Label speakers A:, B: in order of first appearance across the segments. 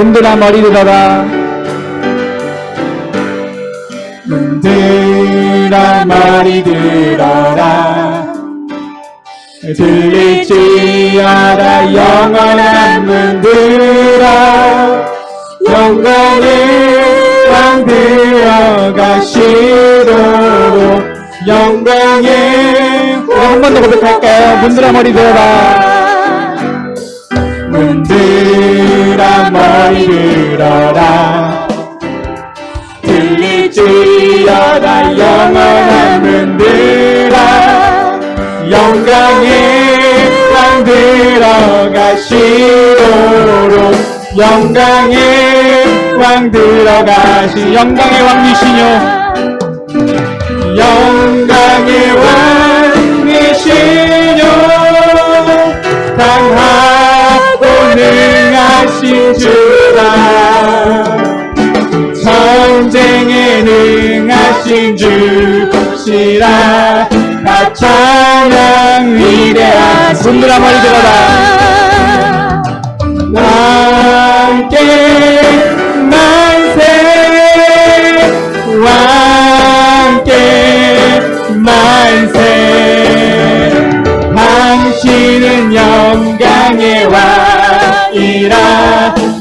A: 문들아 머리 들어라.
B: 문들아 머리 들어라. 들릴지어다 영원한 문들아. 영광의 왕 들어가시도록. 영광의
A: 한 번 더 고백할까요? 문들아 머리 들어라.
B: 문들아 머리 들어라. 들릴지어다 영원한 문들아. 영광의 왕 들어가시도록. 영광의 왕
A: 영광의 왕이시뇨.
B: 영광의 왕이시뇨. 강하고 능하신 주라. 전쟁에 능하신 주시라. 다 찬양 위대하시라.
A: 문들아 머리 들어라.
B: 왕께 만세. 왕께 만세. 당신은 영광의 왕이라.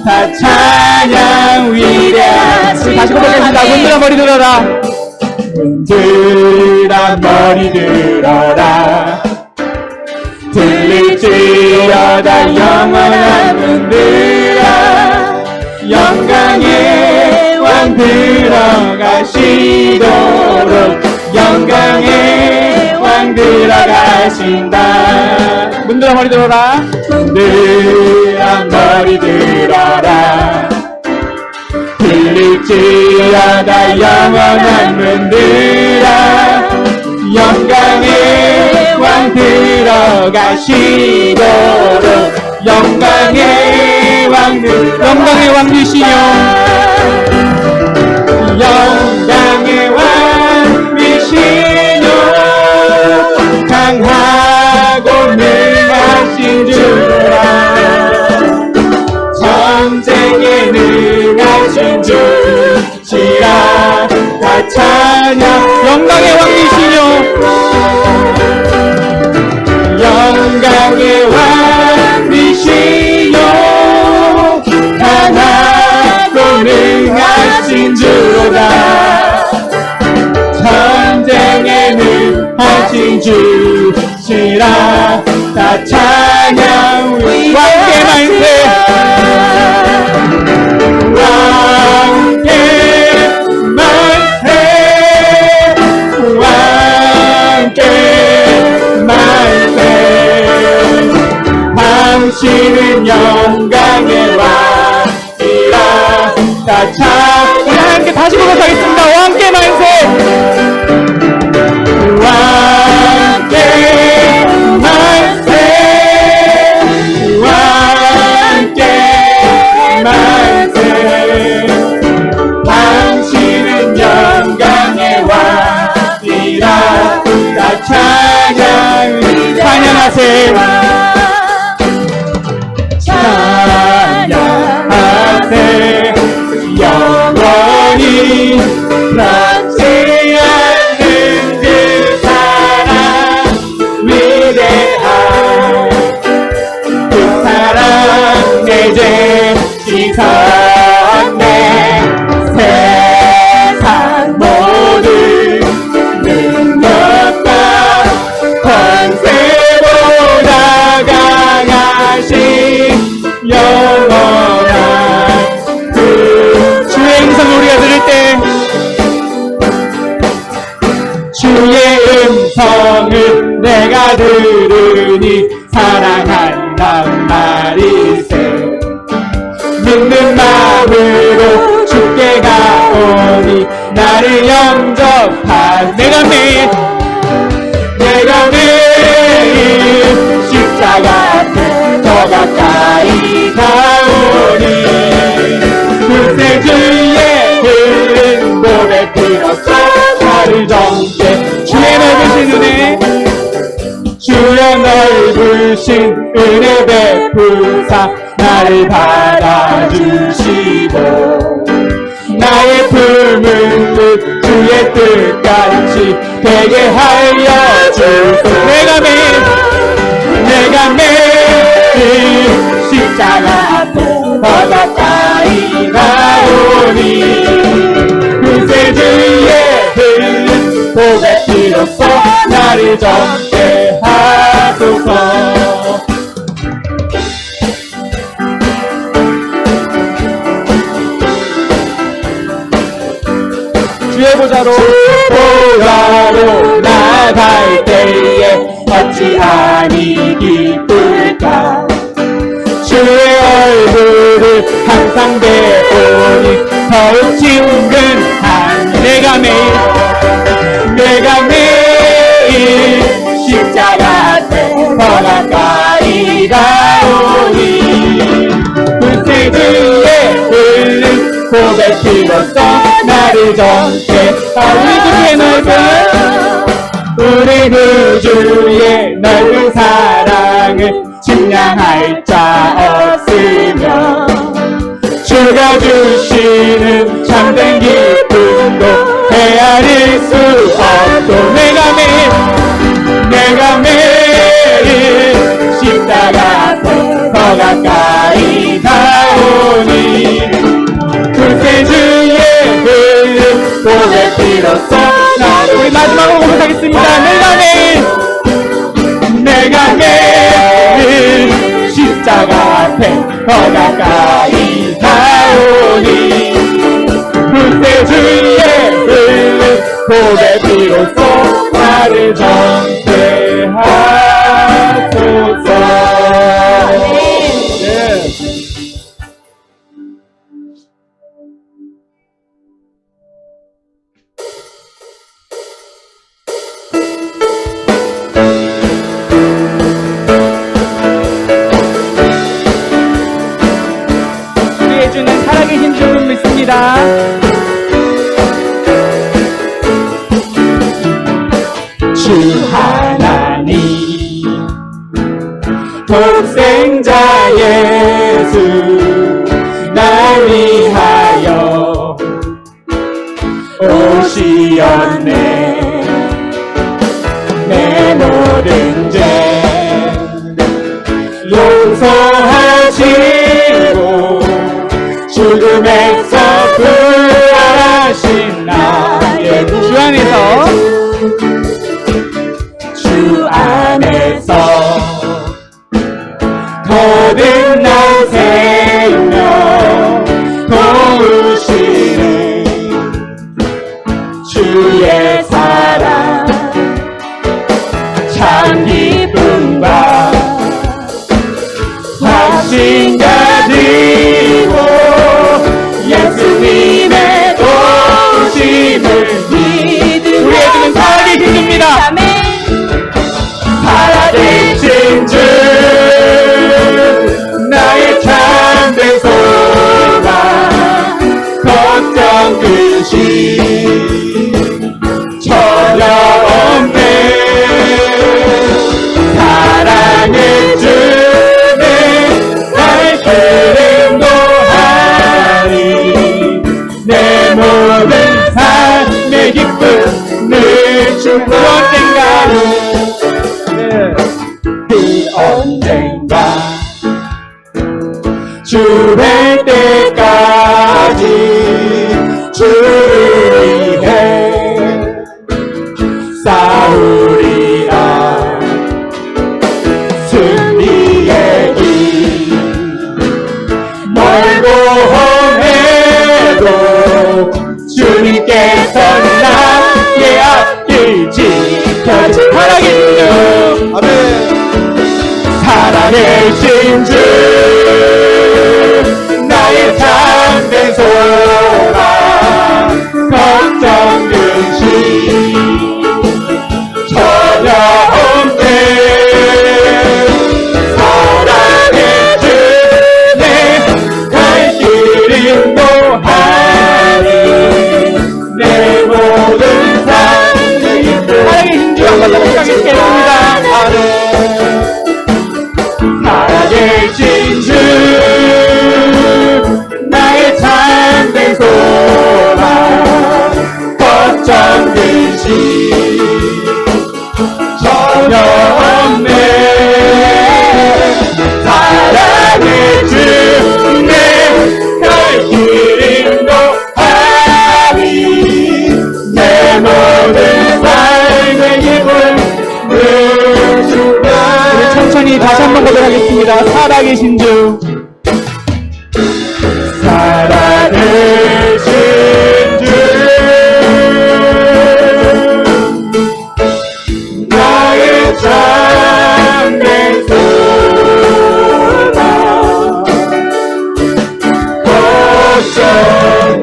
B: 다 찬양 위대하시라.
A: 다시 고백합니다. 문들아 머리 들어라.
B: 문들아 머리 들어라. 들릴지어다 영원한 문들아. 영광의 왕 들어가시도록. 영광의 왕 들어가신다.
A: 문들아 머리 들어라.
B: 문들아 머리 들어라. 들릴지어다 영원한 문들아. 영광의 왕 들어가시도록. 영광의 왕
A: 영광의 왕이시뇨.
B: 영광의 왕이시뇨. 강하고 능하신 주라. 전쟁에 능하신 주시라. 다 찬양.
A: 영광의 왕이시뇨.
B: 영광의 왕이시뇨. 강하고 능하신 주로다. 전쟁에 능하신 주시라. 다 찬양.
A: 왕께 만세.
B: 왕께 만세. 왕께 만세. 당신은 영광의 왕이라. 다 찬양.
A: 우리 함께 다시 고백하겠습니다. 왕께 만세.
B: 왕께 만세. 왕께 만세. 당신은 영광의 왕이라. 다 찬양.
A: 찬양하세요.
B: 찬양하세. 영원히 변치 않는 그 사랑 위대한. 그 사랑 내제 지선내. 세상 모든 능력과 권세보다 강하신 영원한 그
A: 주의 음성을 우리가 들을 때
B: 주의 음성을 내가 들으니 사랑한단 말이세. 믿는 마음으로 주께 가오니 나를 영접한. 내가 매일 십자가 앞에 더 가까이 가오니. 그새 주의 흐른 몸에 피로써 나를 정죄.
A: 주의 넓으신 은혜
B: 주의 넓으신 은혜 베푸사 나를 받아주시네. 주시고 나의 품은 뜻 주의 뜻같이 되게 하여 주소. 내가 매일 십자가 앞에 더 가까이 가오니 구세주의 흘린 복의 피로써 나를 젊게 하소서. 주의 보좌로 나갈 때에 어찌 아니 기쁠까. 주의 얼굴을 항상 배우니 더욱 친근한 내가 매일 십자가 앞에 더 가까이 가오니 구세주의 흘린 고백 피로써 나를 젊게 우리 구주의 넓은 사랑을 측량할 자 없으며 주가 주시는 참된 기쁨도 헤아릴 수 없고 내가 매일 십자가 앞에 더 가까이 가오니 구세주의 흘린 고백 피로써 우리 마지막으로 고백하겠습니다. 내가 매일 십자가 앞에 더 가까이 가오니 구세주의 흘린 고백 피로써 나를 젊게 하소서.
A: 우리의 주는 살아계신 줄 믿습니다.
B: 주 하나님 독생자 예수 날 위하여 오시었네. 내 모든 죄 용서하시고 죽음에서 부활하신 나의
A: 주 안에서
B: 주 안에서 거듭난 생명 도우시는 주의 사랑 참 기쁨과 확신 가지고 예수님의 도우심을 믿으며
A: 우리의 주는 살아계신 주입니다.
B: 살아계신 주 나의 참된 소망 걱정 근심 전혀 없네. 사랑의 주는 날 기름도 하니 내 모든 삶의 기쁨을 주고 언젠가 주 뵐 때까지 주를 위해 싸우리라. 승리의 길 멀고 험해도 주님께서 나의 앞길 지켜주. 살아계신 주 아멘. 살아계신 주 나의 참된 소망 걱정 근심 전혀 없네. 사랑의 주내 갈 길을 인도하니 내 모든 삶의 힘들
A: 살아계신 주 한번 더 고백하겠습니다.
B: 살아계신 것이 전혀 없네. 사랑의 주내 갈 길 인도하리. 내 모든 삶의 힘을 주가.
A: 우리 천천히 다시 한번 고백하겠습니다. 살아계신 주,
B: 살아계신 주, 나의 참된 소망, 걱정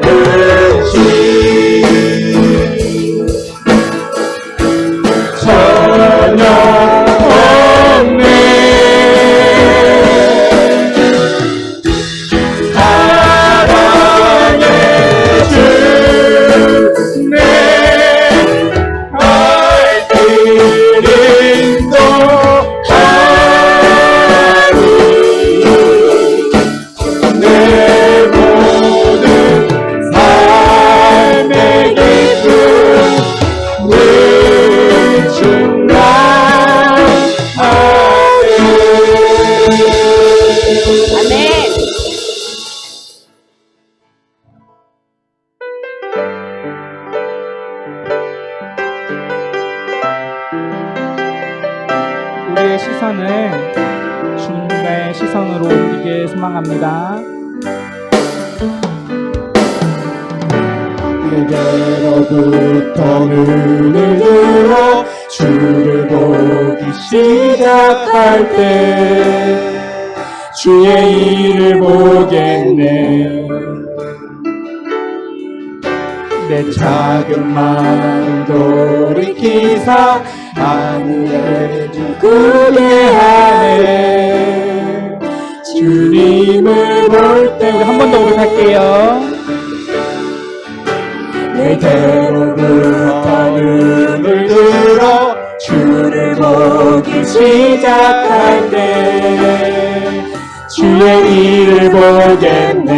B: 없이 전혀 없네. 사랑의 주 내 갈 길 인도하리. 내 모든 삶의 기쁨 늘 충만하리.
C: 아멘.
A: 우리의 시선을 주님의 시선으로 옮기길 소망합니다.
B: 내게로부터 눈을 들어 주를 보기 시작할 때 주의 일을 보겠네. 내 작은 마음 돌이키사 하늘에 주구게 하네. 주님을 볼 때
A: 우리 한 번 더 고백할게요.
B: 내게로부터 눈을 들어 주를 보기 시작할 때 주의 일을 보겠네.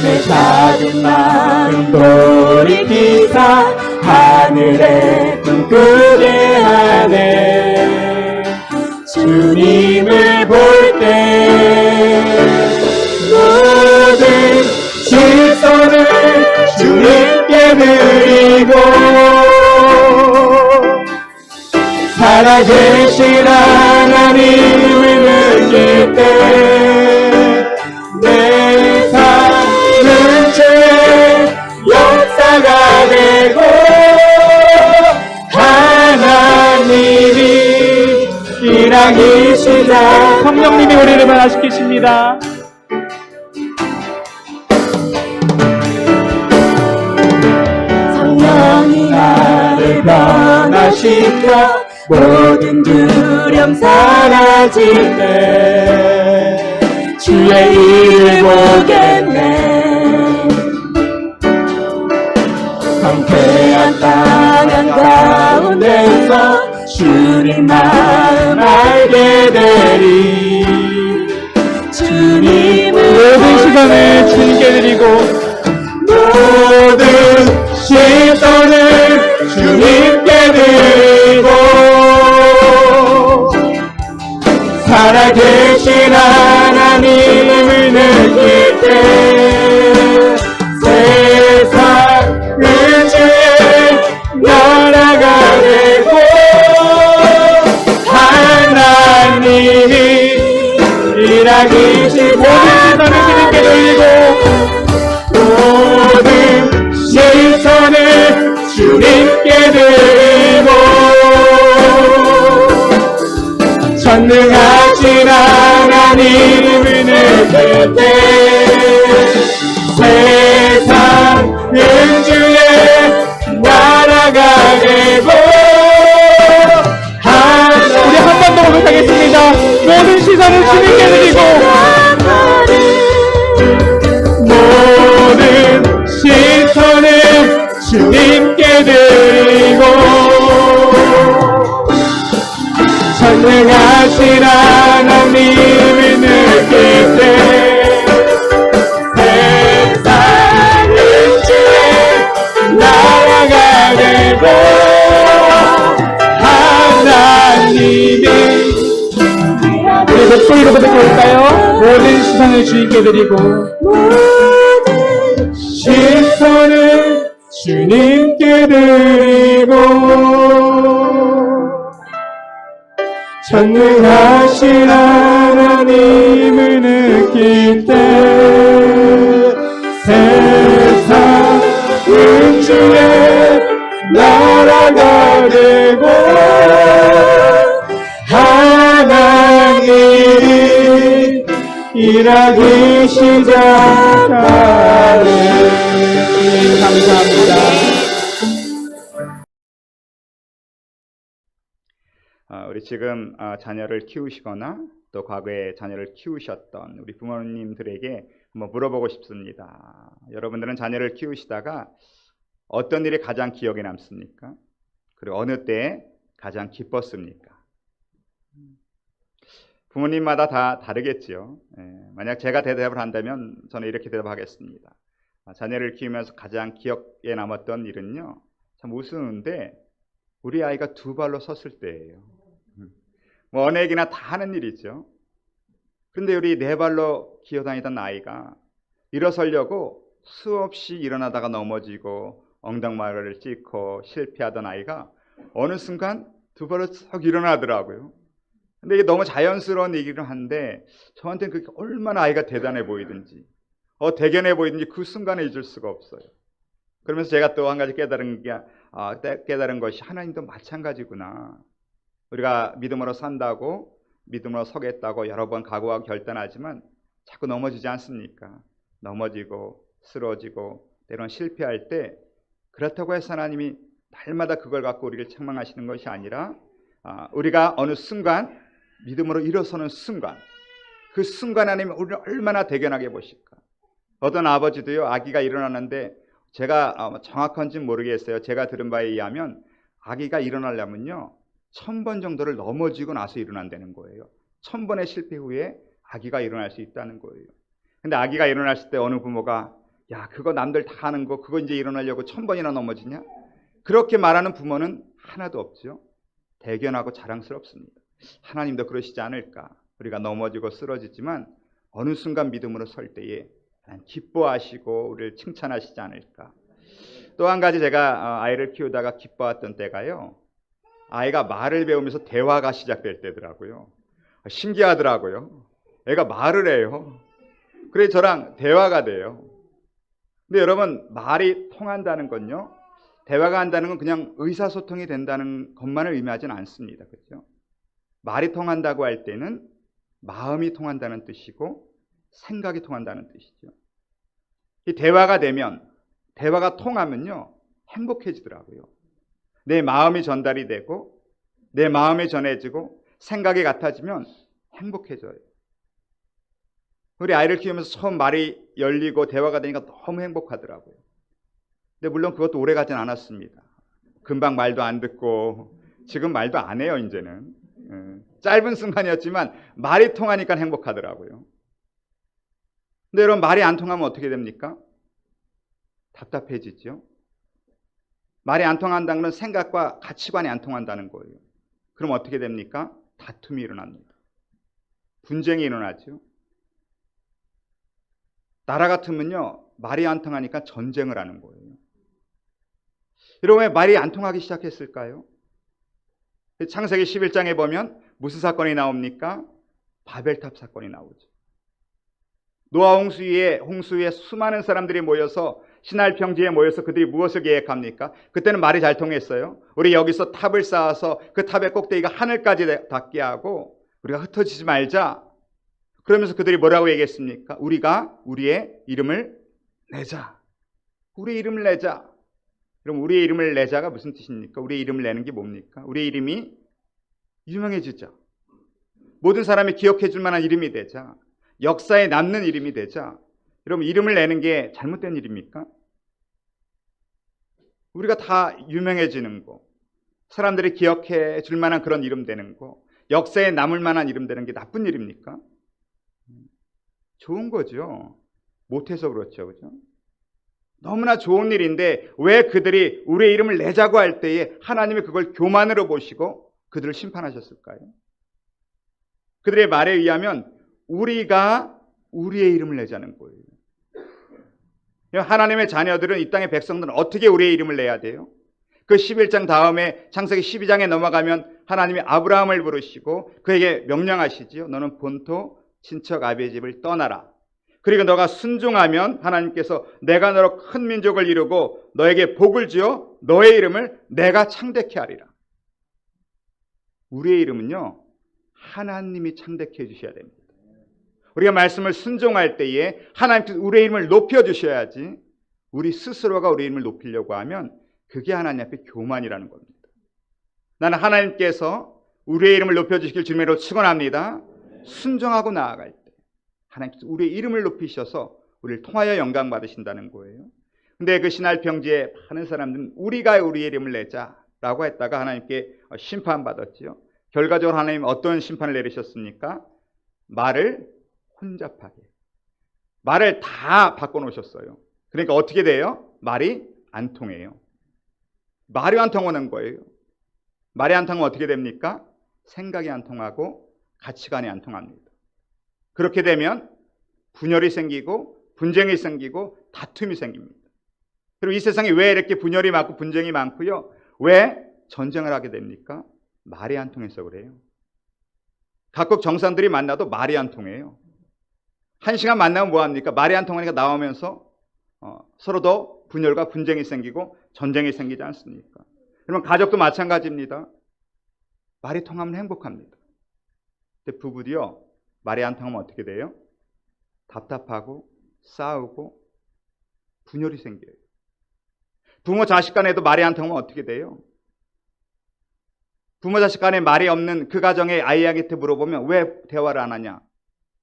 B: 내 작은 마음 돌이키사 하늘에 꿈꾸게 하네. 주님을 볼 때 모든 시선을 주님께 드리고 살아계신 하나님을 느낄 때 내 삶은 주의 역사가 되고 하나님이 일하기 시작.
A: 성령님이 우리를 변화시키십니다.
B: 성령이 나를 변화시켜 모든 두려움 사라질 때 주의 일을 보겠네. 황폐한 땅 가운데서 주님 마음 알게 되리. 주님을
A: 모든 시선을 주님께 드리고
B: 모든 시선을 주님께 드리고 살아계신 하나님을 느낄 때 세상은 주의 나라가 되고 하나님이 일하기 시작.
A: 모든 시선을 주님께 돌리고
B: 모든 시선을 주님께 드리고 전능하신 하나님을 느낄 때 세상은 주의 나라가 되고
A: 우리 한 번 더 고백하겠습니다. 모든 시선을 주님께 드리고
B: 모든 시선을 주님께 드리고 전능하신 하나님을 느낄 때 세상은 주의
A: 시선을 주님께 드리고
B: 모든 시선을 주님께 드리고 전능하신 하나님을 느낄 때 세상은 주의 나라가 되고 하나님이 일하기 시작하네.
A: 감사합니다.
C: 우리 지금 자녀를 키우시거나 또 과거에 자녀를 키우셨던 우리 부모님들에게 한번 물어보고 싶습니다. 여러분들은 자녀를 키우시다가 어떤 일이 가장 기억에 남습니까? 그리고 어느 때 가장 기뻤습니까? 부모님마다 다 다르겠지요. 만약 제가 대답을 한다면 저는 이렇게 대답하겠습니다. 자녀를 키우면서 가장 기억에 남았던 일은요, 참 우스운데 우리 아이가 두 발로 섰을 때예요. 뭐 어느 애기나 다 하는 일이죠. 그런데 우리 네 발로 기어다니던 아이가 일어서려고 수없이 일어나다가 넘어지고 엉덩마를 찢고 실패하던 아이가 어느 순간 두 발로 썩 일어나더라고요. 근데 이게 너무 자연스러운 얘기를 하는데 저한테는 그게 얼마나 아이가 대단해 보이든지 대견해 보이든지 그 순간에 잊을 수가 없어요. 그러면서 제가 또 한 가지 깨달은 것이 하나님도 마찬가지구나. 우리가 믿음으로 산다고 믿음으로 서겠다고 여러 번 각오하고 결단하지만 자꾸 넘어지지 않습니까? 넘어지고 쓰러지고 때로는 실패할 때 그렇다고 해서 하나님이 날마다 그걸 갖고 우리를 책망하시는 것이 아니라 우리가 어느 순간 믿음으로 일어서는 순간, 그 순간 하나님이 우리를 얼마나 대견하게 보실까. 어떤 아버지도요, 아기가 일어나는데 제가 정확한지는 모르겠어요. 제가 들은 바에 의하면 아기가 일어나려면요 1000번 정도를 넘어지고 나서 일어난다는 거예요. 1000번의 실패 후에 아기가 일어날 수 있다는 거예요. 근데 아기가 일어났을 때 어느 부모가 야 그거 남들 다 하는 거 그거 이제 일어나려고 1000번이나 넘어지냐? 그렇게 말하는 부모는 하나도 없죠. 대견하고 자랑스럽습니다. 하나님도 그러시지 않을까. 우리가 넘어지고 쓰러지지만 어느 순간 믿음으로 설 때에 기뻐하시고 우리를 칭찬하시지 않을까. 또 한 가지 제가 아이를 키우다가 기뻐했던 때가요, 아이가 말을 배우면서 대화가 시작될 때더라고요. 신기하더라고요. 애가 말을 해요. 그래서 저랑 대화가 돼요. 근데 여러분, 말이 통한다는 건요, 대화가 한다는 건 그냥 의사소통이 된다는 것만을 의미하지는 않습니다. 그렇죠? 말이 통한다고 할 때는 마음이 통한다는 뜻이고 생각이 통한다는 뜻이죠. 이 대화가 되면, 대화가 통하면요 행복해지더라고요. 내 마음이 전달이 되고 내 마음이 전해지고 생각이 같아지면 행복해져요. 우리 아이를 키우면서 처음 말이 열리고 대화가 되니까 너무 행복하더라고요. 근데 물론 그것도 오래 가진 않았습니다. 금방 말도 안 듣고 지금 말도 안 해요. 이제는 짧은 순간이었지만 말이 통하니까 행복하더라고요. 근데 여러분, 말이 안 통하면 어떻게 됩니까? 답답해지죠. 말이 안 통한다는 건 생각과 가치관이 안 통한다는 거예요. 그럼 어떻게 됩니까? 다툼이 일어납니다. 분쟁이 일어나죠. 나라 같으면요 말이 안 통하니까 전쟁을 하는 거예요. 여러분, 왜 말이 안 통하기 시작했을까요? 창세기 11장에 보면 무슨 사건이 나옵니까? 바벨탑 사건이 나오죠. 노아 홍수에 수많은 사람들이 모여서 신할 평지에 모여서 그들이 무엇을 계획합니까? 그때는 말이 잘 통했어요. 우리 여기서 탑을 쌓아서 그 탑의 꼭대기가 하늘까지 닿게 하고 우리가 흩어지지 말자. 그러면서 그들이 뭐라고 얘기했습니까? 우리가 우리의 이름을 내자. 우리의 이름을 내자. 그럼 우리의 이름을 내자가 무슨 뜻입니까? 우리의 이름을 내는 게 뭡니까? 우리의 이름이 유명해지자. 모든 사람이 기억해 줄 만한 이름이 되자. 역사에 남는 이름이 되자. 여러분, 이름을 내는 게 잘못된 일입니까? 우리가 다 유명해지는 거, 사람들이 기억해 줄 만한 그런 이름 되는 거, 역사에 남을 만한 이름 되는 게 나쁜 일입니까? 좋은 거죠. 못해서 그렇죠. 그죠? 너무나 좋은 일인데 왜 그들이 우리의 이름을 내자고 할 때에 하나님이 그걸 교만으로 보시고 그들을 심판하셨을까요? 그들의 말에 의하면 우리가 우리의 이름을 내자는 거예요. 하나님의 자녀들은, 이 땅의 백성들은 어떻게 우리의 이름을 내야 돼요? 그 11장 다음에 창세기 12장에 넘어가면 하나님이 아브라함을 부르시고 그에게 명령하시지요. 너는 본토 친척 아비의 집을 떠나라. 그리고 너가 순종하면 하나님께서 내가 너로 큰 민족을 이루고 너에게 복을 주어 너의 이름을 내가 창대케 하리라. 우리의 이름은요, 하나님이 창대케 해주셔야 됩니다. 우리가 말씀을 순종할 때에 하나님께서 우리의 이름을 높여주셔야지, 우리 스스로가 우리 이름을 높이려고 하면 그게 하나님 앞에 교만이라는 겁니다. 나는 하나님께서 우리의 이름을 높여주시길 주님으로 축원합니다. 순종하고 나아갈 때 하나님께서 우리의 이름을 높이셔서 우리를 통하여 영광 받으신다는 거예요. 근데 그 신할 평지에 많은 사람들은 우리가 우리의 이름을 내자라고 했다가 하나님께 심판받았지요. 결과적으로 하나님 어떤 심판을 내리셨습니까? 말을 혼잡하게, 말을 다 바꿔놓으셨어요. 그러니까 어떻게 돼요? 말이 안 통해요. 말이 안 통하는 거예요. 말이 안 통하면 어떻게 됩니까? 생각이 안 통하고 가치관이 안 통합니다. 그렇게 되면 분열이 생기고 분쟁이 생기고 다툼이 생깁니다. 그리고 이 세상에 왜 이렇게 분열이 많고 분쟁이 많고요? 왜 전쟁을 하게 됩니까? 말이 안 통해서 그래요. 각국 정상들이 만나도 말이 안 통해요. 1시간 만나면 뭐합니까? 말이 안 통하니까 나오면서 서로 더 분열과 분쟁이 생기고 전쟁이 생기지 않습니까? 그러면 가족도 마찬가지입니다. 말이 통하면 행복합니다. 근데 부부도요, 말이 안 통하면 어떻게 돼요? 답답하고 싸우고 분열이 생겨요. 부모 자식 간에도 말이 안 통하면 어떻게 돼요? 부모 자식 간에 말이 없는 그 가정의 아이에게 물어보면 왜 대화를 안 하냐?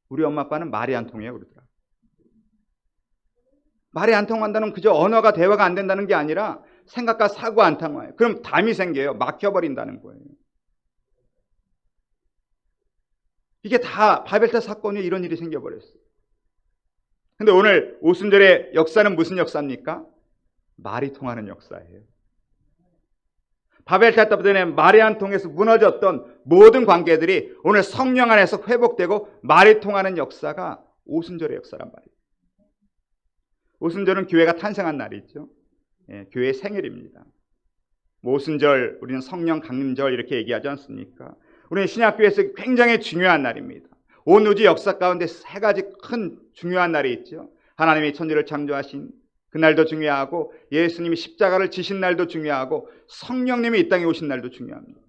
C: 우리 엄마 아빠는 말이 안 통해요 그러더라. 말이 안 통한다는 그저 언어가 대화가 안 된다는 게 아니라 생각과 사고가 안 통해요. 그럼 담이 생겨요. 막혀버린다는 거예요. 이게 다 바벨탑 사건이 이런 일이 생겨버렸어요. 근데 오늘 오순절의 역사는 무슨 역사입니까? 말이 통하는 역사예요. 바벨탑 때문에 말이 안 통해서 무너졌던 모든 관계들이 오늘 성령 안에서 회복되고 말이 통하는 역사가 오순절의 역사란 말이에요. 오순절은 교회가 탄생한 날이죠. 예, 교회의 생일입니다. 오순절, 우리는 성령 강림절 이렇게 얘기하지 않습니까? 우리는 신약교회에서 굉장히 중요한 날입니다. 온 우주 역사 가운데 세 가지 큰 중요한 날이 있죠. 하나님이 천지를 창조하신 그날도 중요하고, 예수님이 십자가를 지신 날도 중요하고, 성령님이 이 땅에 오신 날도 중요합니다.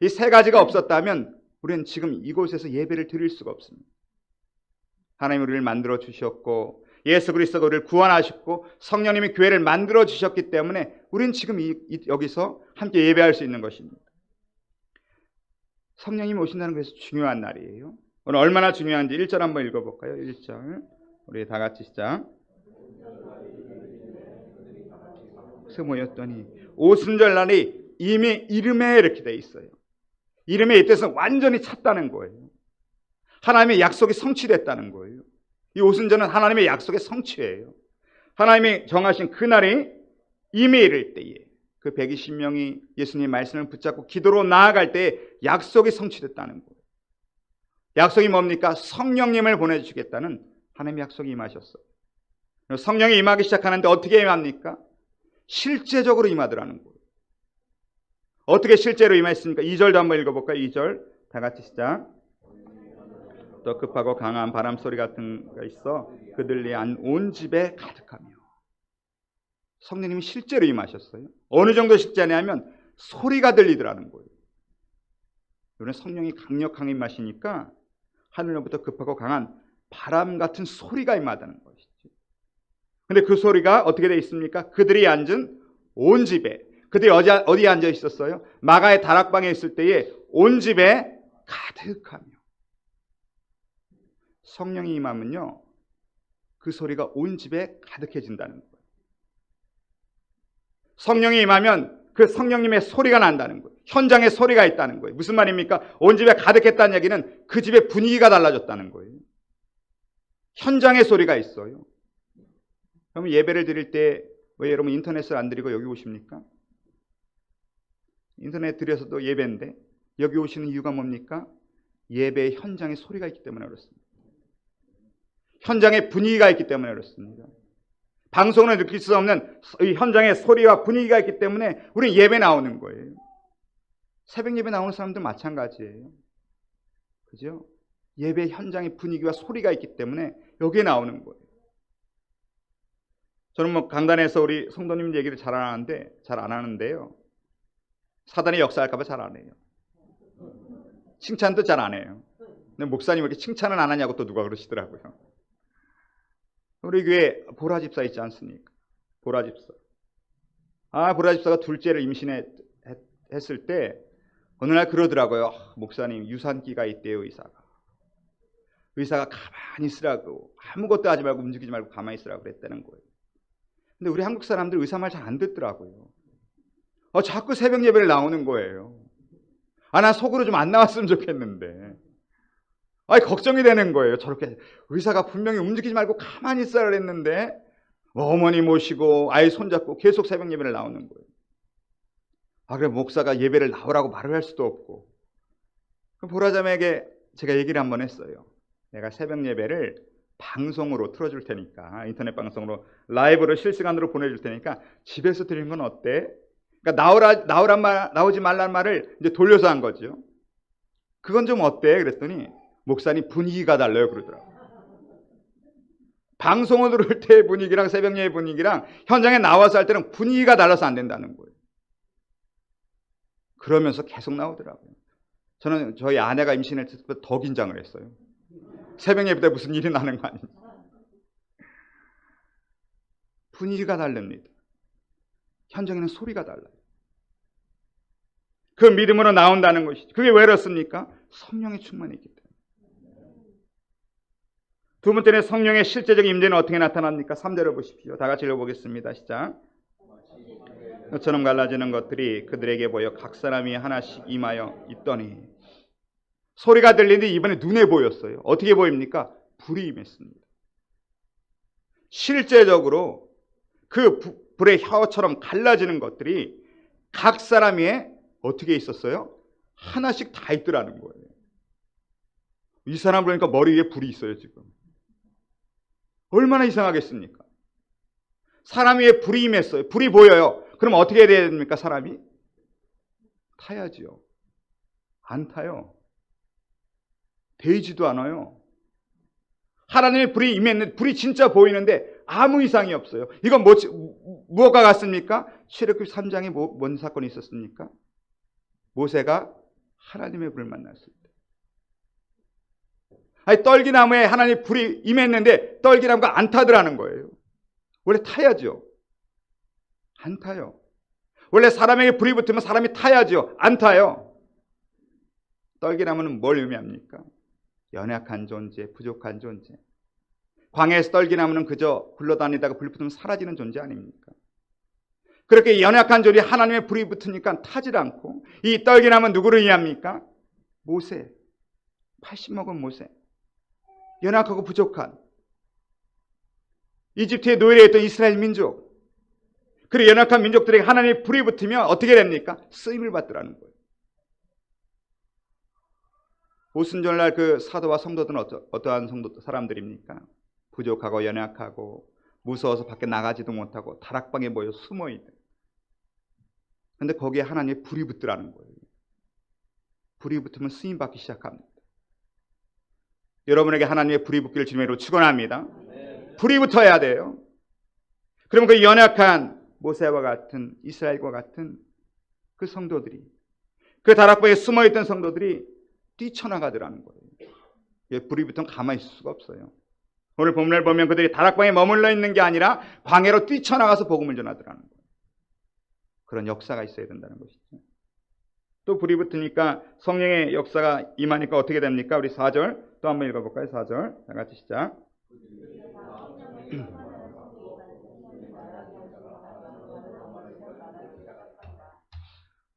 C: 이 세 가지가 없었다면 우리는 지금 이곳에서 예배를 드릴 수가 없습니다. 하나님 우리를 만들어 주셨고, 예수 그리스도가 우리를 구원하셨고, 성령님이 교회를 만들어 주셨기 때문에 우리는 지금 여기서 함께 예배할 수 있는 것입니다. 성령님이 오신다는 것이 중요한 날이에요. 오늘 얼마나 중요한지 1절 한번 읽어볼까요? 1절 우리 다 같이 시작. 그래서 모였더니, 오순절 날이 이미 이름에 이렇게 돼 있어요. 이름에 이 뜻은 완전히 찼다는 거예요. 하나님의 약속이 성취됐다는 거예요. 이 오순절은 하나님의 약속의 성취예요. 하나님이 정하신 그날이 이미 이를 때에 그 120명이 예수님의 말씀을 붙잡고 기도로 나아갈 때에 약속이 성취됐다는 거예요. 약속이 뭡니까? 성령님을 보내주시겠다는 하나님의 약속이 임하셨어요. 성령이 임하기 시작하는데 어떻게 임합니까? 실제적으로 임하더라는 거예요. 어떻게 실제로 임했습니까? 2절도 한번 읽어볼까요? 2절 다 같이 시작. 또 급하고 강한 바람 소리 같은 거 있어 그들이 온 집에 가득하며. 성령님이 실제로 임하셨어요. 어느 정도 실제냐면 소리가 들리더라는 거예요. 이번에 성령이 강력하게 임하시니까 하늘로부터 급하고 강한 바람 같은 소리가 임하다는 것이죠. 근데 그 소리가 어떻게 되어 있습니까? 그들이 앉은 온 집에, 그들이 어디에 앉아 있었어요? 마가의 다락방에 있을 때에 온 집에 가득하며. 성령이 임하면요, 그 소리가 온 집에 가득해진다는 거예요. 성령이 임하면 그 성령님의 소리가 난다는 거예요. 현장에 소리가 있다는 거예요. 무슨 말입니까? 온 집에 가득했다는 얘기는 그 집의 분위기가 달라졌다는 거예요. 현장에 소리가 있어요. 그러면 예배를 드릴 때 왜 여러분 인터넷을 안 드리고 여기 오십니까? 인터넷 드려서도 예배인데 여기 오시는 이유가 뭡니까? 예배의 현장에 소리가 있기 때문에 그렇습니다. 현장에 분위기가 있기 때문에 그렇습니다. 방송으로 느낄 수 없는 이 현장의 소리와 분위기가 있기 때문에 우리는 예배 나오는 거예요. 새벽 예배 나오는 사람들 마찬가지예요. 그죠? 예배 현장의 분위기와 소리가 있기 때문에 여기에 나오는 거예요. 저는 뭐 강단에서 우리 성도님 얘기를 잘 안 하는데요. 사단이 역사할까봐 잘 안 해요. 칭찬도 잘 안 해요. 근데 목사님 왜 이렇게 칭찬을 안 하냐고 또 누가 그러시더라고요. 우리 교회 보라 집사 있지 않습니까? 보라 집사. 보라 집사가 둘째를 임신했을 때 어느 날 그러더라고요. 목사님 유산기가 있대요, 의사가. 의사가 가만히 있으라고, 아무것도 하지 말고 움직이지 말고 가만히 있으라고 그랬다는 거예요. 근데 우리 한국 사람들 의사 말 잘 안 듣더라고요. 자꾸 새벽 예배를 나오는 거예요. 난 속으로 좀 안 나왔으면 좋겠는데. 걱정이 되는 거예요. 저렇게 의사가 분명히 움직이지 말고 가만히 있어야 그랬는데 어머니 모시고 아이 손잡고 계속 새벽 예배를 나오는 거예요. 그래 목사가 예배를 나오라고 말을 할 수도 없고. 보라자매에게 제가 얘기를 한번 했어요. 내가 새벽 예배를 방송으로 틀어줄 테니까, 인터넷 방송으로 라이브로 실시간으로 보내줄 테니까 집에서 드리는 건 어때? 그러니까 나오지 말란 말을 이제 돌려서 한 거죠. 그건 좀 어때? 그랬더니 목사님 분위기가 달라요 그러더라고요. 방송을 들을 때 분위기랑 새벽 예배 분위기랑 현장에 나와서 할 때는 분위기가 달라서 안 된다는 거예요. 그러면서 계속 나오더라고요. 저는 저희 아내가 임신했을 때 더 긴장을 했어요. 새벽 예배 때 무슨 일이 나는 거 아닌지. 분위기가 다릅니다. 현장에는 소리가 달라요. 그 믿음으로 나온다는 것이죠. 그게 왜 그렇습니까? 성령의 충만이 있기 때문에. 두 번째는 성령의 실제적 임재는 어떻게 나타납니까? 3절을 보십시오. 다 같이 읽어보겠습니다. 시작. 너처럼 갈라지는 것들이 그들에게 보여 각 사람이 하나씩 임하여 있더니. 소리가 들리는데 이번에 눈에 보였어요. 어떻게 보입니까? 불이 임했습니다. 실제적으로 그 불의 혀처럼 갈라지는 것들이 각 사람 위에 어떻게 있었어요? 하나씩 다 있더라는 거예요. 이 사람 보니까 머리 위에 불이 있어요 지금. 얼마나 이상하겠습니까? 사람 위에 불이 임했어요. 불이 보여요. 그럼 어떻게 해야 됩니까? 사람이? 타야지요. 안 타요. 데이지도 않아요. 하나님의 불이 임했는데 불이 진짜 보이는데 아무 이상이 없어요. 이건 무엇과 같습니까? 출애굽기 3장에 뭔 사건이 있었습니까? 모세가 하나님의 불을 만났을 때. 떨기나무에 하나님의 불이 임했는데 떨기나무가 안 타더라는 거예요. 원래 타야죠. 안 타요. 원래 사람에게 불이 붙으면 사람이 타야죠. 안 타요. 떨기나무는 뭘 의미합니까? 연약한 존재, 부족한 존재. 광야에서 떨기나무는 그저 굴러다니다가 불이 붙으면 사라지는 존재 아닙니까? 그렇게 연약한 존재 하나님의 불이 붙으니까 타질 않고, 이 떨기나무는 누구를 의미합니까? 모세. 80 먹은 모세. 연약하고 부족한 이집트에 노예했던 이스라엘 민족. 그리고 연약한 민족들에게 하나님의 불이 붙으면 어떻게 됩니까? 쓰임을 받더라는 거예요. 오순절날 그 사도와 성도들은 어떠한 사람들입니까? 부족하고 연약하고 무서워서 밖에 나가지도 못하고 다락방에 모여 숨어있는. 그런데 거기에 하나님의 불이 붙더라는 거예요. 불이 붙으면 쓰임받기 시작합니다. 여러분에게 하나님의 불이 붙기를 주님으로 축원합니다. 불이 붙어야 돼요. 그러면 그 연약한 모세와 같은 이스라엘과 같은 그 성도들이, 그 다락방에 숨어있던 성도들이 뛰쳐나가더라는 거예요. 불이 붙으면 가만히 있을 수가 없어요. 오늘 본문을 보면 그들이 다락방에 머물러 있는 게 아니라 광야로 뛰쳐나가서 복음을 전하더라는 거예요. 그런 역사가 있어야 된다는 것이죠. 또 불이 붙으니까 성령의 역사가 임하니까 어떻게 됩니까? 우리 4절 또 한번 읽어볼까요? 4절 다 같이 시작.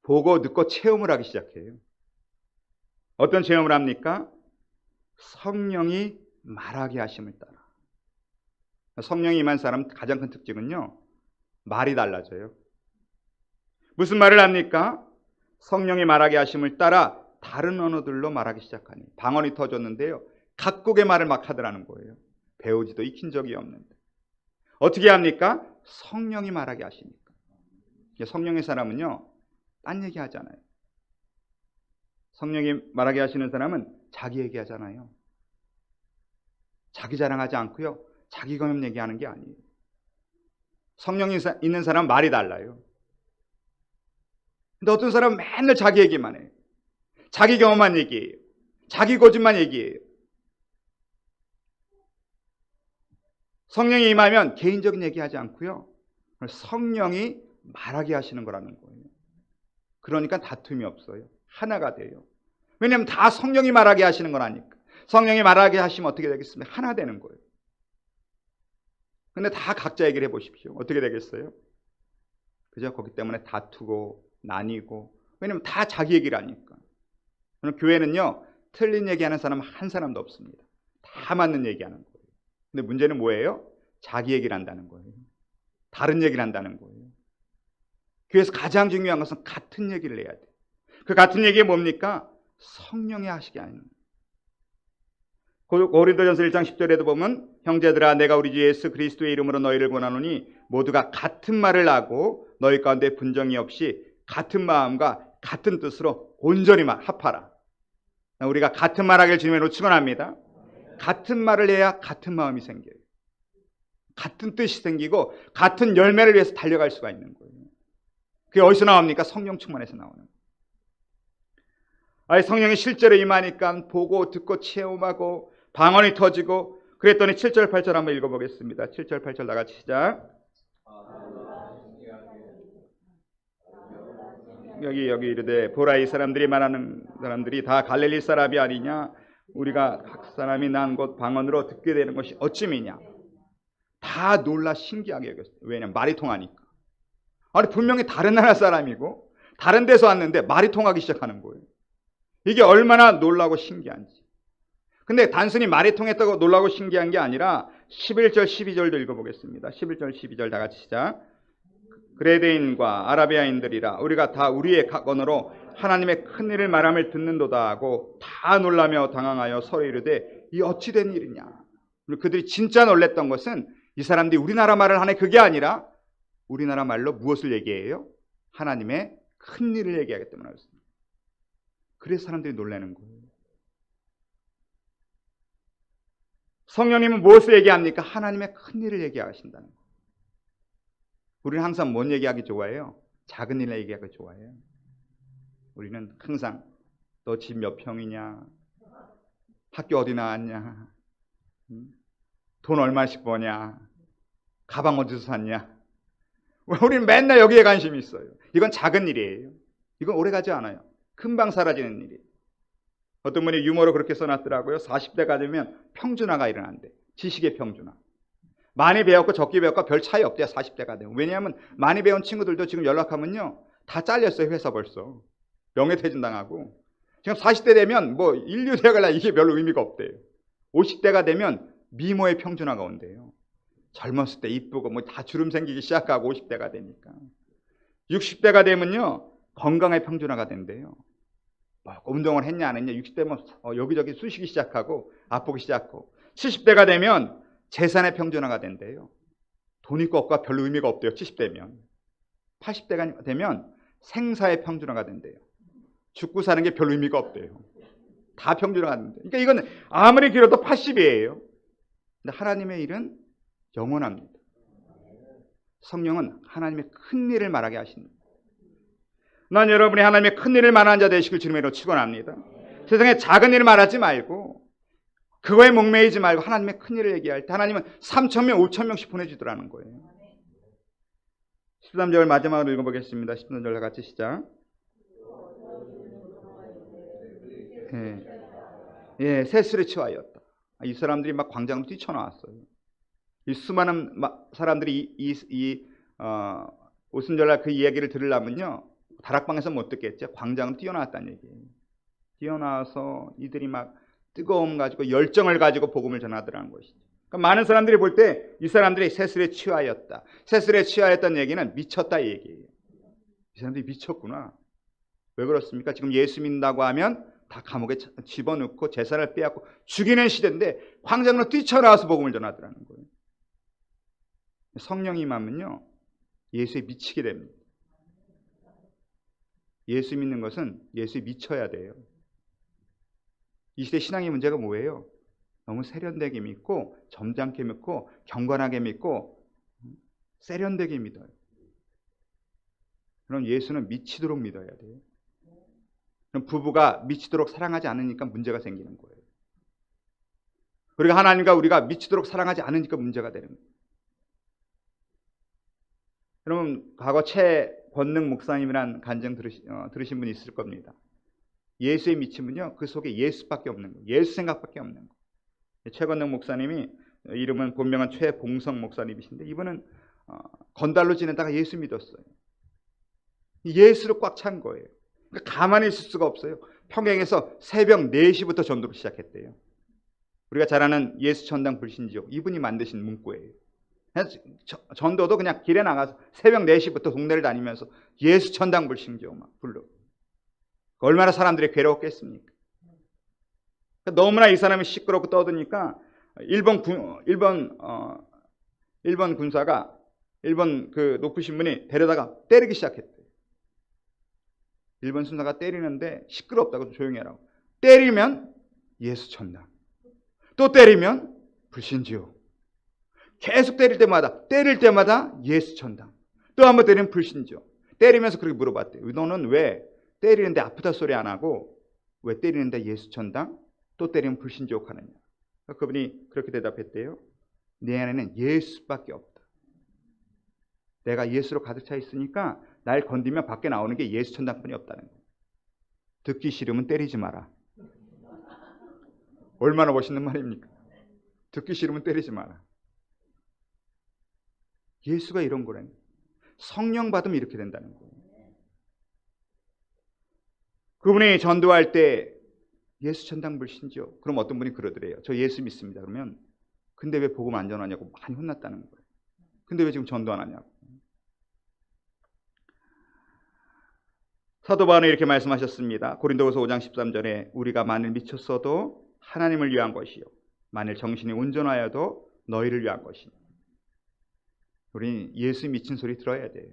C: 보고 듣고 체험을 하기 시작해요. 어떤 체험을 합니까? 성령이 말하게 하심을 따라. 성령이 임한 사람 가장 큰 특징은요, 말이 달라져요. 무슨 말을 합니까? 성령이 말하게 하심을 따라 다른 언어들로 말하기 시작하니. 방언이 터졌는데요, 각국의 말을 막 하더라는 거예요. 배우지도 익힌 적이 없는데 어떻게 합니까? 성령이 말하게 하시니까. 성령의 사람은요, 딴 얘기 하잖아요. 성령이 말하게 하시는 사람은 자기 얘기하잖아요. 자기 자랑하지 않고요, 자기 경험 얘기하는 게 아니에요. 성령이 있는 사람은 말이 달라요. 근데 어떤 사람은 맨날 자기 얘기만 해요. 자기 경험만 얘기해요. 자기 고집만 얘기해요. 성령이 임하면 개인적인 얘기하지 않고요, 성령이 말하게 하시는 거라는 거예요. 그러니까 다툼이 없어요. 하나가 돼요. 왜냐하면 다 성령이 말하게 하시는 거라니까. 성령이 말하게 하시면 어떻게 되겠습니까? 하나 되는 거예요. 근데 다 각자 얘기를 해보십시오. 어떻게 되겠어요? 그죠? 거기 때문에 다투고 나뉘고. 왜냐하면 다 자기 얘기를 하니까. 교회는요, 틀린 얘기하는 사람 한 사람도 없습니다. 다 맞는 얘기하는 거예요. 근데 문제는 뭐예요? 자기 얘기를 한다는 거예요. 다른 얘기를 한다는 거예요. 교회에서 가장 중요한 것은 같은 얘기를 해야 돼요. 그 같은 얘기가 뭡니까? 성령이 하시게 하는 거예요. 고린도전서 1장 10절에도 보면 형제들아 내가 우리 주 예수 그리스도의 이름으로 너희를 권하노니 모두가 같은 말을 하고 너희 가운데 분정이 없이 같은 마음과 같은 뜻으로 온전히 합하라. 우리가 같은 말하기를 주님으로 축원합니다. 같은 말을 해야 같은 마음이 생겨요. 같은 뜻이 생기고 같은 열매를 위해서 달려갈 수가 있는 거예요. 그게 어디서 나옵니까? 성령 충만에서 나오는 거예요. 아니, 성령이 실제로 임하니까 보고 듣고 체험하고 방언이 터지고 그랬더니 7절 8절 한번 읽어보겠습니다. 7절 8절 나같이 시작. 여기 이르되 보라 이 사람들이 말하는 사람들이 다 갈릴리 사람이 아니냐 우리가 각 사람이 난 곳 방언으로 듣게 되는 것이 어찌미냐. 다 놀라 신기하게 여겼어요. 왜냐하면 말이 통하니까. 아니 분명히 다른 나라 사람이고 다른 데서 왔는데 말이 통하기 시작하는 거예요. 이게 얼마나 놀라고 신기한지. 근데 단순히 말이 통했다고 놀라고 신기한 게 아니라 11절 12절도 읽어보겠습니다. 11절 12절 다 같이 시작. 그레데인과 아라비아인들이라 우리가 다 우리의 각언으로 하나님의 큰 일을 말함을 듣는도다 하고 다 놀라며 당황하여 서로 이르되 이 어찌 된 일이냐. 그들이 진짜 놀랬던 것은 이 사람들이 우리나라 말을 하네 그게 아니라 우리나라 말로 무엇을 얘기해요? 하나님의 큰 일을 얘기하기 때문에 그렇습니다. 그래서 사람들이 놀라는 거예요. 성령님은 무엇을 얘기합니까? 하나님의 큰 일을 얘기하신다는 거예요. 우리는 항상 뭔 얘기하기 좋아해요? 작은 일을 얘기하기 좋아해요. 우리는 항상 너 집 몇 평이냐? 학교 어디 나왔냐? 돈 얼마씩 버냐? 가방 어디서 샀냐? 우리는 맨날 여기에 관심이 있어요. 이건 작은 일이에요. 이건 오래가지 않아요. 금방 사라지는 일이에요. 어떤 분이 유머로 그렇게 써놨더라고요. 40대가 되면 평준화가 일어난대. 지식의 평준화. 많이 배웠고 적게 배웠고 별 차이 없대요. 40대가 되면. 왜냐하면 많이 배운 친구들도 지금 연락하면요 다 잘렸어요. 회사 벌써. 명예퇴진 당하고. 지금 40대 되면 뭐 인류 대학을 이게 별로 의미가 없대요. 50대가 되면 미모의 평준화가 온대요. 젊었을 때 이쁘고 뭐 다 주름 생기기 시작하고 50대가 되니까. 60대가 되면요 건강의 평준화가 된대요. 뭐 운동을 했냐 안 했냐 60대면 여기저기 쑤시기 시작하고 아프기 시작하고 70대가 되면 재산의 평준화가 된대요. 돈 있고 없고가 별로 의미가 없대요. 70대면. 80대가 되면 생사의 평준화가 된대요. 죽고 사는 게 별로 의미가 없대요. 다 평준화가 된대요. 그러니까 이건 아무리 길어도 80이에요. 근데 하나님의 일은 영원합니다. 성령은 하나님의 큰 일을 말하게 하십니다. 난 여러분이 하나님의 큰 일을 말하는 자 되시길 주님으로 축원합니다. 세상에 작은 일을 말하지 말고 그거에 목매이지 말고 하나님의 큰 일을 얘기할 때 하나님은 3,000명, 5,000명씩 보내주더라는 거예요. 13절 마지막으로 읽어보겠습니다. 13절 같이 시작. 새술에 취하였다. 이 사람들이 막 광장으로 뛰쳐나왔어요. 이 수많은 사람들이 오순절날 그 이야기를 들으려면요 다락방에서 못 듣겠죠. 광장으로 뛰어나왔다는 얘기예요. 뛰어나와서 이들이 막 뜨거움 가지고 열정을 가지고 복음을 전하더라는 것이죠. 그러니까 많은 사람들이 볼 때 이 사람들이 새술에 취하였다. 새술에 취하였다는 얘기는 미쳤다 이 얘기예요. 이 사람들이 미쳤구나. 왜 그렇습니까? 지금 예수 믿는다고 하면 다 감옥에 집어넣고 재산을 빼앗고 죽이는 시대인데 광장으로 뛰쳐나와서 복음을 전하더라는 거예요. 성령이 임하면요 예수에 미치게 됩니다. 예수 믿는 것은 예수에 미쳐야 돼요. 이 시대 신앙의 문제가 뭐예요? 너무 세련되게 믿고 점잖게 믿고 경건하게 믿고 세련되게 믿어요. 그럼 예수는 미치도록 믿어야 돼요. 그럼 부부가 미치도록 사랑하지 않으니까 문제가 생기는 거예요. 그리고 하나님과 우리가 미치도록 사랑하지 않으니까 문제가 되는 거예요. 여러분 과거 최권능 목사님이란 간증 들으신 분이 있을 겁니다. 예수에 미치면요 그 속에 예수밖에 없는 거예요. 예수 생각밖에 없는 거예요. 최권능 목사님이 이름은 본명은 최봉성 목사님이신데 이분은 건달로 지내다가 예수 믿었어요. 예수로 꽉 찬 거예요. 그러니까 가만히 있을 수가 없어요. 평양에서 새벽 4시부터 전도를 시작했대요. 우리가 잘 아는 예수 전당 불신지옥 이분이 만드신 문구예요. 전도도 그냥 길에 나가서 새벽 4시부터 동네를 다니면서 예수 전당 불신지옥 막 부르고 얼마나 사람들이 괴로웠겠습니까? 너무나 이 사람이 시끄럽고 떠드니까 일본 군사가 일본 그 높으신 분이 데려다가 때리기 시작했대요. 일본 순사가 때리는데 시끄럽다고 조용히 하라고. 때리면 예수 천당, 또 때리면 불신지옥. 계속 때릴 때마다 예수 천당, 또 한번 때리면 불신지옥. 때리면서 그렇게 물어봤대요. 너는 왜 때리는데 아프다 소리 안 하고 왜 때리는데 예수 천당, 또 때리면 불신지옥 하느냐. 그분이 그렇게 대답했대요. 내 안에는 예수밖에 없다. 내가 예수로 가득 차 있으니까 날 건드리면 밖에 나오는 게 예수 천당뿐이 없다는 거예요. 듣기 싫으면 때리지 마라. 얼마나 멋있는 말입니까? 듣기 싫으면 때리지 마라. 예수가 이런 거라니. 성령 받으면 이렇게 된다는 거예요. 그분이 전도할 때 예수 천당 불신지옥. 그럼 어떤 분이 그러더래요. 저 예수 믿습니다. 그러면 근데 왜 복음 안 전하냐고 많이 혼났다는 거예요. 근데 왜 지금 전도 안 하냐고. 사도 바울은 이렇게 말씀하셨습니다. 고린도후서 5장 13절에 우리가 만일 미쳤어도 하나님을 위한 것이요 만일 정신이 온전하여도 너희를 위한 것이니. 우리 예수 미친 소리 들어야 돼요.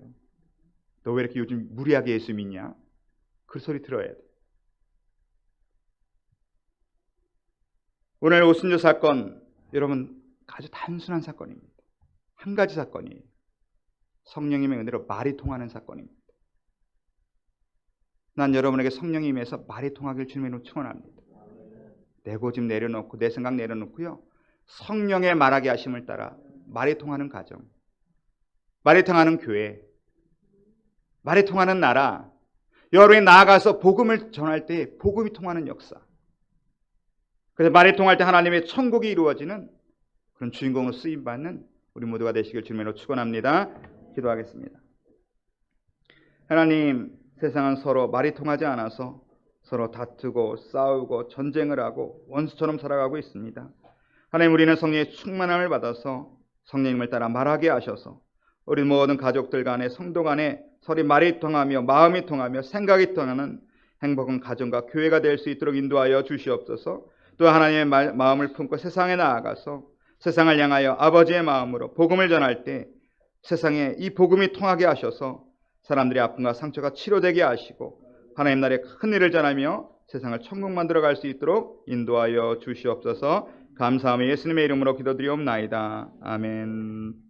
C: 너 왜 이렇게 요즘 무리하게 예수 믿냐? 그 소리 들어야 돼. 오늘 오순절 사건 여러분 아주 단순한 사건입니다. 한 가지 사건이에요. 성령님의 은혜로 말이 통하는 사건입니다. 난 여러분에게 성령이 임해서 말이 통하길 주님으로 축원합니다. 내 고집 내려놓고 내 생각 내려놓고요. 성령의 말하게 하심을 따라 말이 통하는 가정, 말이 통하는 교회, 말이 통하는 나라, 여러분이 나아가서 복음을 전할 때 복음이 통하는 역사. 그래서 말이 통할 때 하나님의 천국이 이루어지는 그런 주인공으로 쓰임받는 우리 모두가 되시길 주님으로 축원합니다. 기도하겠습니다. 하나님, 세상은 서로 말이 통하지 않아서 서로 다투고 싸우고 전쟁을 하고 원수처럼 살아가고 있습니다. 하나님, 우리는 성령의 충만함을 받아서 성령님을 따라 말하게 하셔서 우리 모든 가족들 간에 성도 간에 서로 말이 통하며 마음이 통하며 생각이 통하는 행복한 가정과 교회가 될 수 있도록 인도하여 주시옵소서. 또 하나님의 마음을 품고 세상에 나아가서 세상을 향하여 아버지의 마음으로 복음을 전할 때 세상에 이 복음이 통하게 하셔서 사람들의 아픔과 상처가 치료되게 하시고 하나님 나라의 큰 일을 전하며 세상을 천국 만들어갈 수 있도록 인도하여 주시옵소서. 감사하며 예수님의 이름으로 기도드리옵나이다. 아멘.